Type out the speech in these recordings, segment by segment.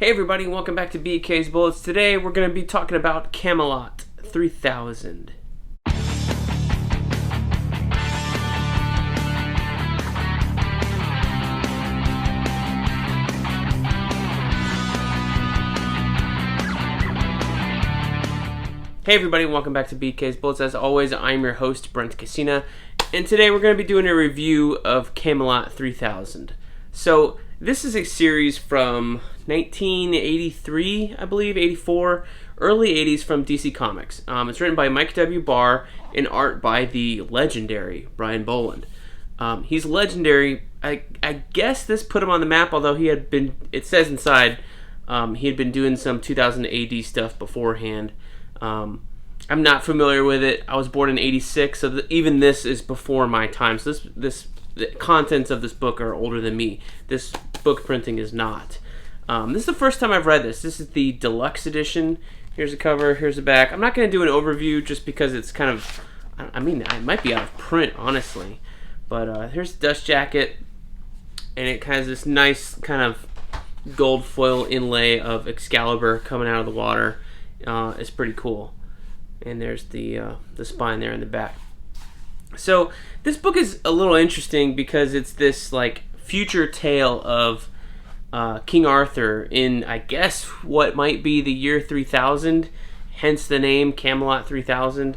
Hey everybody, welcome back to BK's Bullets. Today we're going to be talking about Camelot 3000. Hey everybody, welcome back to BK's Bullets. As always, I'm your host, Brent, and today we're going to be doing a review of Camelot 3000. So, this is a series from 1983, I believe, 84, early 80s from DC Comics. It's written by Mike W. Barr and art by the legendary Brian Bolland. He's legendary. I guess this put him on the map, although he had been, it says inside, he had been doing some 2000 AD stuff beforehand. I'm not familiar with it. I was born in 86, so even this is before my time. So the contents of this book are older than me. This book printing is not. This is the first time I've read this. This is the deluxe edition. Here's the cover, here's the back. I'm not going to do an overview just because it's kind of, it might be out of print, honestly. But here's the dust jacket, and it has this nice kind of gold foil inlay of Excalibur coming out of the water. It's pretty cool. And there's the spine there in the back. So this book is a little interesting because it's this like future tale of King Arthur in, I guess, what might be the year 3000, hence the name Camelot 3000.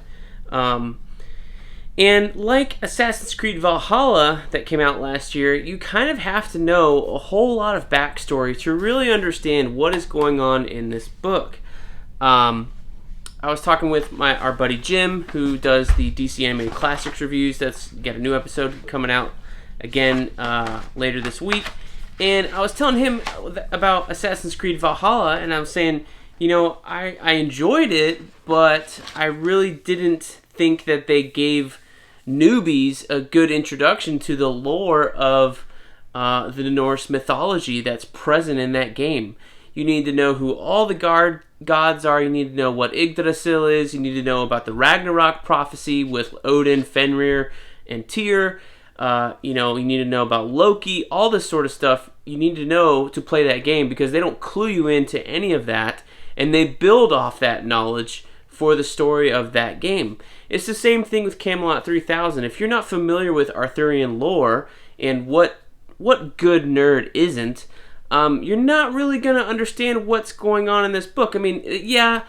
And like Assassin's Creed Valhalla that came out last year, you kind of have to know a whole lot of backstory to really understand what is going on in this book. I was talking with our buddy Jim, who does the DC Animated Classics reviews. That's got a new episode coming out again later this week. And I was telling him about Assassin's Creed Valhalla, and I was saying, I enjoyed it, but I really didn't think that they gave newbies a good introduction to the lore of the Norse mythology that's present in that game. You need to know who all the gods are. You need to know what Yggdrasil is. You need to know about the Ragnarok prophecy with Odin, Fenrir, and Tyr. You need to know about Loki. All this sort of stuff you need to know to play that game because they don't clue you into any of that, and they build off that knowledge for the story of that game. It's the same thing with Camelot 3000. If you're not familiar with Arthurian lore and what good nerd isn't, you're not really going to understand what's going on in this book. I mean, yeah,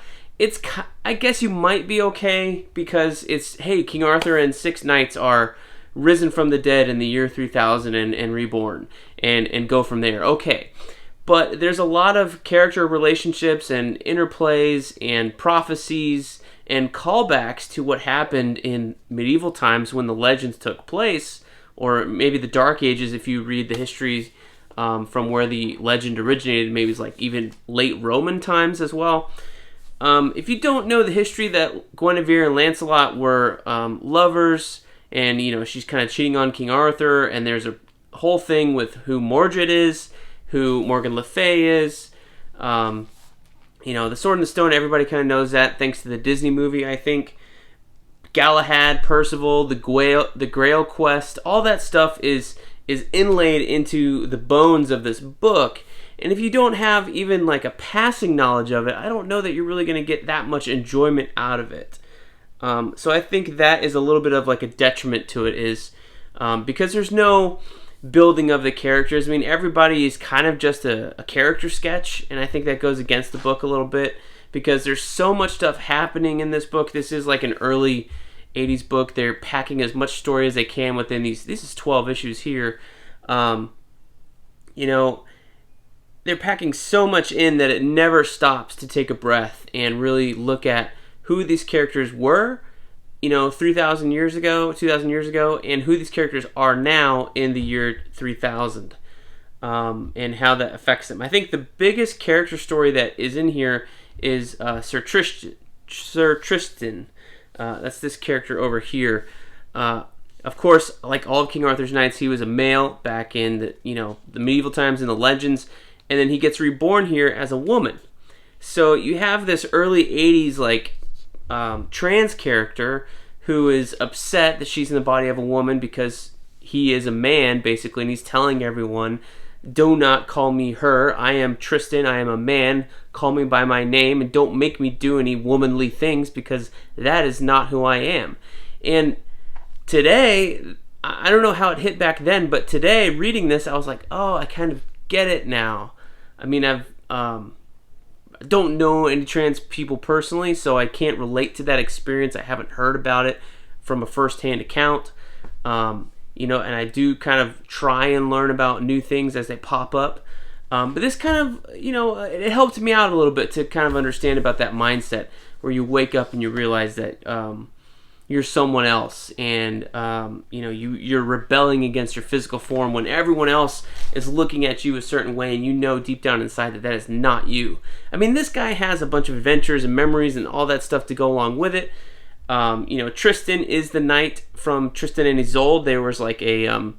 I guess you might be okay because it's, hey, King Arthur and 6 knights are risen from the dead in the year 3000 and reborn and go from there. Okay. But there's a lot of character relationships and interplays and prophecies and callbacks to what happened in medieval times when the legends took place, or maybe the Dark Ages if you read the history from where the legend originated. Maybe it's like even late Roman times as well. If you don't know the history that Guinevere and Lancelot were lovers, and she's kind of cheating on King Arthur, and there's a whole thing with who Mordred is, who Morgan Le Fay is. The Sword and the Stone, everybody kind of knows that thanks to the Disney movie, I think. Galahad, Percival, the Grail Quest, all that stuff is inlaid into the bones of this book. And if you don't have even like a passing knowledge of it, I don't know that you're really going to get that much enjoyment out of it. So I think that is a little bit of like a detriment to it, is because there's no building of the characters. I mean, everybody is kind of just a character sketch, and I think that goes against the book a little bit because there's so much stuff happening in this book. This is like an early 80s book. They're packing as much story as they can within this is 12 issues here. They're packing so much in that it never stops to take a breath and really look at who these characters were, 3,000 years ago, 2,000 years ago, and who these characters are now in the year 3000, and how that affects them. I think the biggest character story that is in here is Sir Tristan. That's this character over here. Of course, like all of King Arthur's knights, he was a male back in the medieval times in the legends, and then he gets reborn here as a woman. So you have this early 80s trans character who is upset that she's in the body of a woman because he is a man, basically, and he's telling everyone do not call me her. I am Tristan. I am a man. Call me by my name, and don't make me do any womanly things, because that is not who I am. And today, I don't know how it hit back then, but today, reading this, I was like, oh, I kind of get it now. I mean, don't know any trans people personally, so I can't relate to that experience. I haven't heard about it from a first-hand account. And I do kind of try and learn about new things as they pop up. But this kind of, it helped me out a little bit to kind of understand about that mindset where you wake up and you realize that you're someone else, and you're rebelling against your physical form when everyone else is looking at you a certain way, and you know deep down inside that is not you. I mean, this guy has a bunch of adventures and memories and all that stuff to go along with it. Tristan is the knight from Tristan and Isolde. There was like a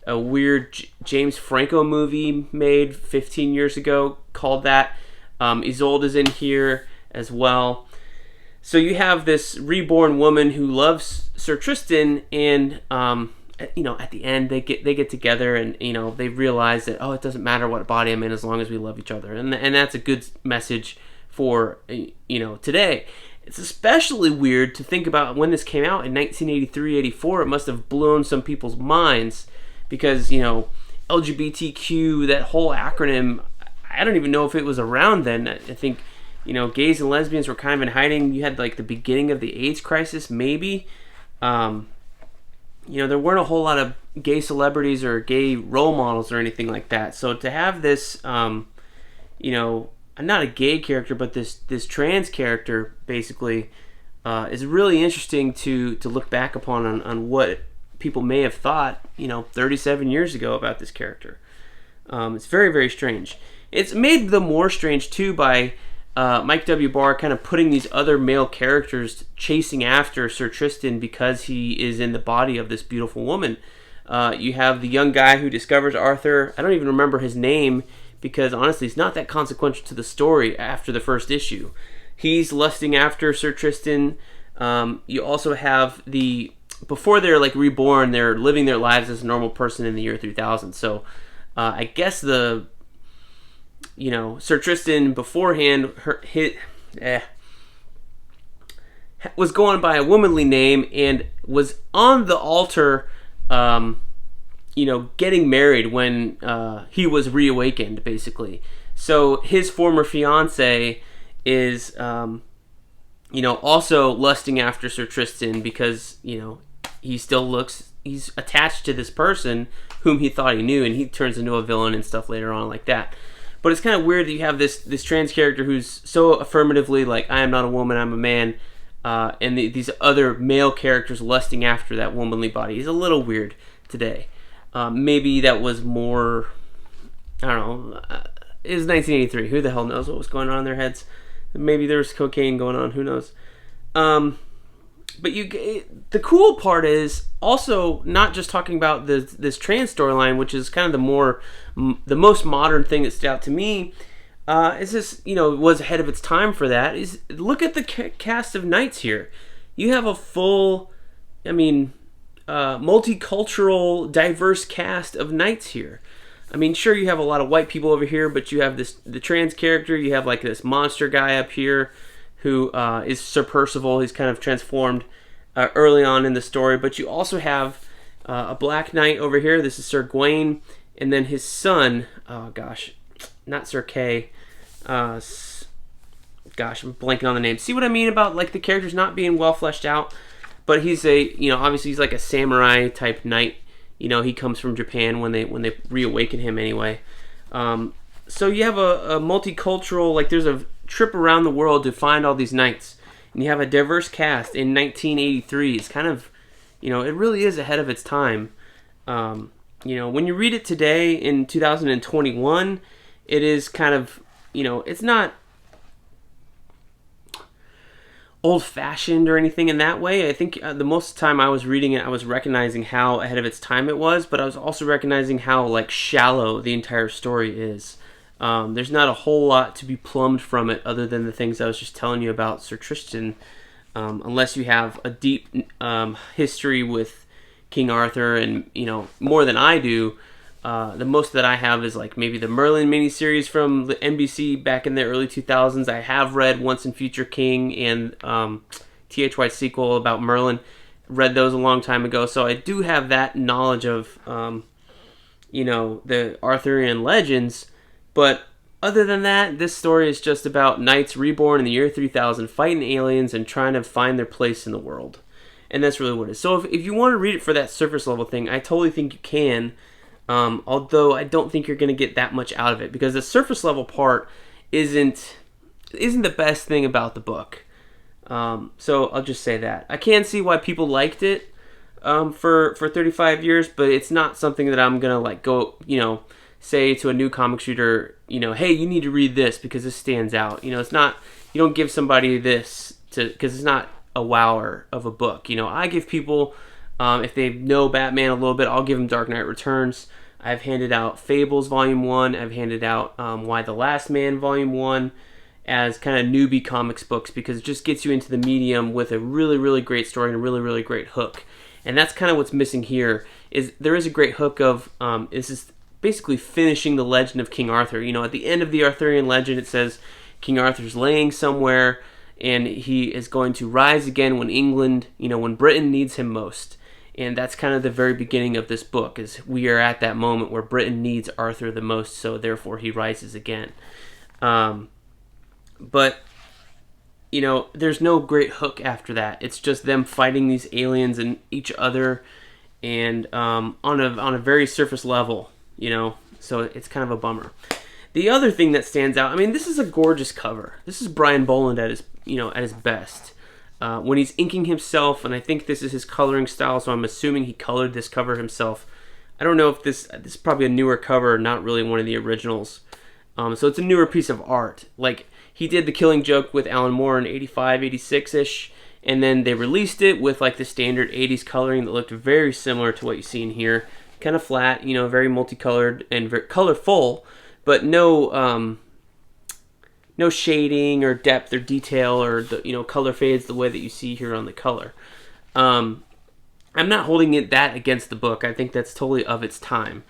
weird James Franco movie made 15 years ago called that. Isolde is in here as well. So you have this reborn woman who loves Sir Tristan, and at the end they get together, and they realize that, oh, it doesn't matter what body I'm in as long as we love each other, and that's a good message for today. It's especially weird to think about when this came out in 1983-84. It must have blown some people's minds, because LGBTQ, that whole acronym, I don't even know if it was around then. I think gays and lesbians were kind of in hiding. You had like the beginning of the AIDS crisis, maybe. There weren't a whole lot of gay celebrities or gay role models or anything like that. So to have this, not a gay character, but this trans character basically is really interesting to look back upon on what people may have thought 37 years ago about this character. It's very, very strange. It's made the more strange too by Mike W. Barr kind of putting these other male characters chasing after Sir Tristan because he is in the body of this beautiful woman. You have the young guy who discovers Arthur. I don't even remember his name, because honestly it's not that consequential to the story after the first issue. He's lusting after Sir Tristan. You also have before they're like reborn, they're living their lives as a normal person in the year 3000. So I guess Sir Tristan beforehand was going by a womanly name and was on the altar getting married when he was reawakened, basically. So his former fiance is, also lusting after Sir Tristan because, he's attached to this person whom he thought he knew, and he turns into a villain and stuff later on like that. But it's kind of weird that you have this trans character who's so affirmatively like, I am not a woman, I'm a man, and these other male characters lusting after that womanly body. He's a little weird today. Maybe that was more, I don't know, it was 1983. Who the hell knows what was going on in their heads? Maybe there was cocaine going on, who knows? But the cool part is also not just talking about this trans storyline, which is kind of the most modern thing that stood out to me. Is this, was ahead of its time for that. Is look at the cast of knights here. You have a full, multicultural, diverse cast of knights here. Sure, you have a lot of white people over here, but you have the trans character. You have like this monster guy up here who is Sir Percival. He's kind of transformed early on in the story. But you also have a black knight over here. This is Sir Gawain. And then his son, not Sir Kay. I'm blanking on the name. See what I mean about like the characters not being well fleshed out? But he's obviously he's like a samurai type knight. He comes from Japan when they reawaken him anyway. So you have a multicultural, like there's a trip around the world to find all these knights. And you have a diverse cast in 1983. It's kind of, it really is ahead of its time. When you read it today in 2021, it is kind of, it's not old-fashioned or anything in that way. I think the most time I was reading it, I was recognizing how ahead of its time it was, but I was also recognizing how like shallow the entire story is. There's not a whole lot to be plumbed from it other than the things I was just telling you about Sir Tristan, unless you have a deep history with King Arthur and, more than I do. The most that I have is like maybe the Merlin miniseries from the NBC back in the early 2000s. I have read Once and Future King and T.H. White's sequel about Merlin. Read those a long time ago, so I do have that knowledge of the Arthurian legends. But other than that, this story is just about knights reborn in the year 3000 fighting aliens and trying to find their place in the world. And that's really what it is. So if you want to read it for that surface level thing, I totally think you can. Although I don't think you're going to get that much out of it, because the surface level part isn't the best thing about the book. So I'll just say that. I can see why people liked it for 35 years, but it's not something that I'm going to go, say to a new comics reader, hey, you need to read this because this stands out. It's not, you don't give somebody this because it's not a wower of a book. I give people, if they know Batman a little bit, I'll give them Dark Knight Returns. I've handed out Fables Volume 1. I've handed out Why the Last Man Volume 1 as kind of newbie comics books, because it just gets you into the medium with a really, really great story and a really, really great hook. And that's kind of what's missing here. Is there is a great hook of, this is basically finishing the legend of King Arthur. At the end of the Arthurian legend, it says King Arthur's laying somewhere and he is going to rise again when England, when Britain needs him most. And that's kind of the very beginning of this book, is we are at that moment where Britain needs Arthur the most, so therefore he rises again. But, there's no great hook after that. It's just them fighting these aliens and each other, and on a very surface level, so it's kind of a bummer. The other thing that stands out, this is a gorgeous cover. This is Brian Bolland at his best. When he's inking himself, and I think this is his coloring style, so I'm assuming he colored this cover himself. I don't know if this is probably a newer cover, not really one of the originals. So it's a newer piece of art. Like, he did The Killing Joke with Alan Moore in 85, 86-ish, and then they released it with like the standard 80s coloring that looked very similar to what you see in here. Kind of flat, very multicolored and very colorful, but no shading or depth or detail or the color fades the way that you see here on the color. I'm not holding that against the book. I think that's totally of its time.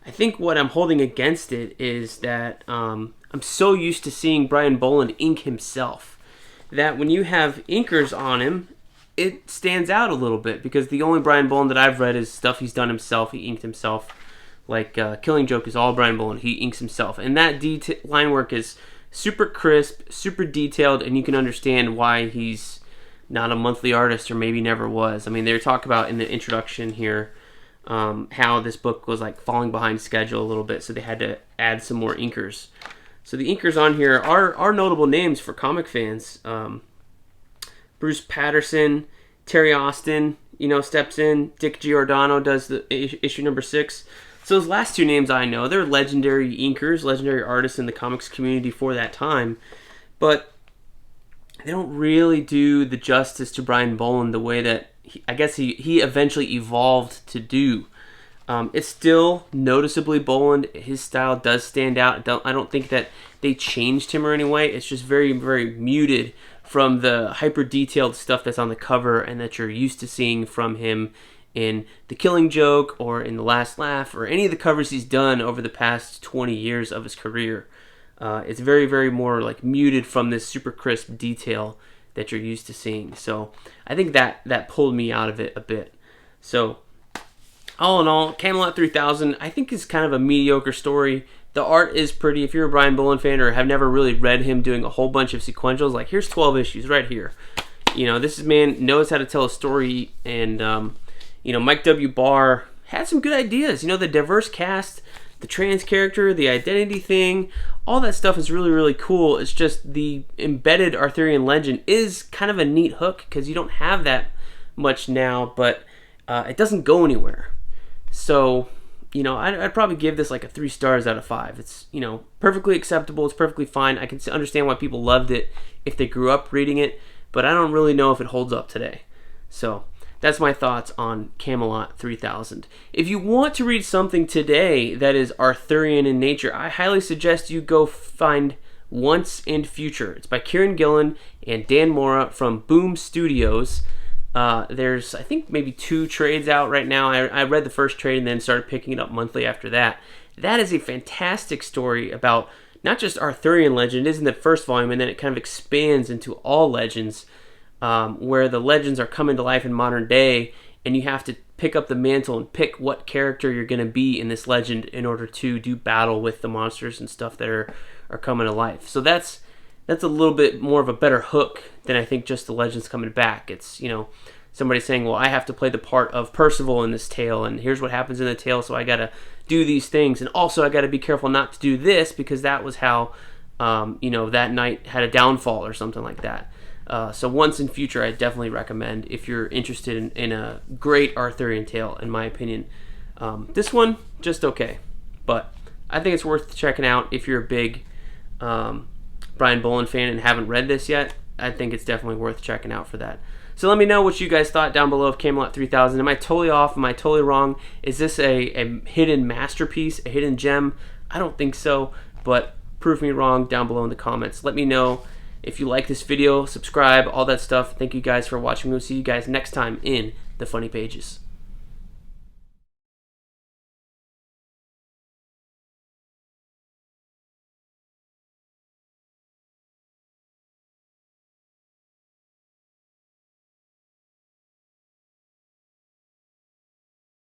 I think what I'm holding against it is that I'm so used to seeing Brian Bolland ink himself that when you have inkers on him, it stands out a little bit, because the only Brian Bolland that I've read is stuff he's done himself. He inked himself. Like Killing Joke is all Brian Bolland. He inks himself. And that line work is super crisp, super detailed, and you can understand why he's not a monthly artist, or maybe never was. They talk about in the introduction here how this book was like falling behind schedule a little bit, so they had to add some more inkers. So the inkers on here are notable names for comic fans. Bruce Patterson, Terry Austin, steps in. Dick Giordano does the issue number 6. So those last two names I know, they're legendary inkers, legendary artists in the comics community for that time, but they don't really do the justice to Brian Bolland the way that he eventually evolved to do. It's still noticeably Bolland. His style does stand out. I don't think that they changed him or any way. It's just very, very muted from the hyper detailed stuff that's on the cover and that you're used to seeing from him in The Killing Joke or in The Last Laugh or any of the covers he's done over the past 20 years of his career. It's very, very more like muted from this super crisp detail that you're used to seeing. So I think that pulled me out of it a bit. So all in all, Camelot 3000 I think is kind of a mediocre story. The art is pretty. If you're a Brian Bolland fan or have never really read him doing a whole bunch of sequentials, like here's 12 issues right here. This man knows how to tell a story, and Mike W. Barr had some good ideas. The diverse cast, the trans character, the identity thing, all that stuff is really, really cool. It's just the embedded Arthurian legend is kind of a neat hook, because you don't have that much now, but it doesn't go anywhere. So, I'd probably give this like a 3 stars out of 5. It's, perfectly acceptable. It's perfectly fine. I can understand why people loved it if they grew up reading it, but I don't really know if it holds up today. So that's my thoughts on Camelot 3000. If you want to read something today that is Arthurian in nature, I highly suggest you go find Once and Future. It's by Kieran Gillen and Dan Mora from Boom Studios. There's, I think, maybe 2 trades out right now. I read the first trade and then started picking it up monthly after that. That is a fantastic story about not just Arthurian legend. It is in the first volume, and then it kind of expands into all legends, where the legends are coming to life in modern day, and you have to pick up the mantle and pick what character you're going to be in this legend in order to do battle with the monsters and stuff that are coming to life. So that's a little bit more of a better hook than I think just the legends coming back. It's, somebody saying, well, I have to play the part of Percival in this tale, and here's what happens in the tale, so I got to do these things, and also I got to be careful not to do this because that was how, that knight had a downfall or something like that. So Once in Future, I definitely recommend if you're interested in a great Arthurian tale, in my opinion. This one, just okay. But I think it's worth checking out if you're a big Brian Bolland fan and haven't read this yet. I think it's definitely worth checking out for that. So let me know what you guys thought down below of Camelot 3000. Am I totally off? Am I totally wrong? Is this a hidden masterpiece, a hidden gem? I don't think so, but prove me wrong down below in the comments. Let me know if you like this video, subscribe, all that stuff. Thank you guys for watching. We'll see you guys next time in the Funny Pages.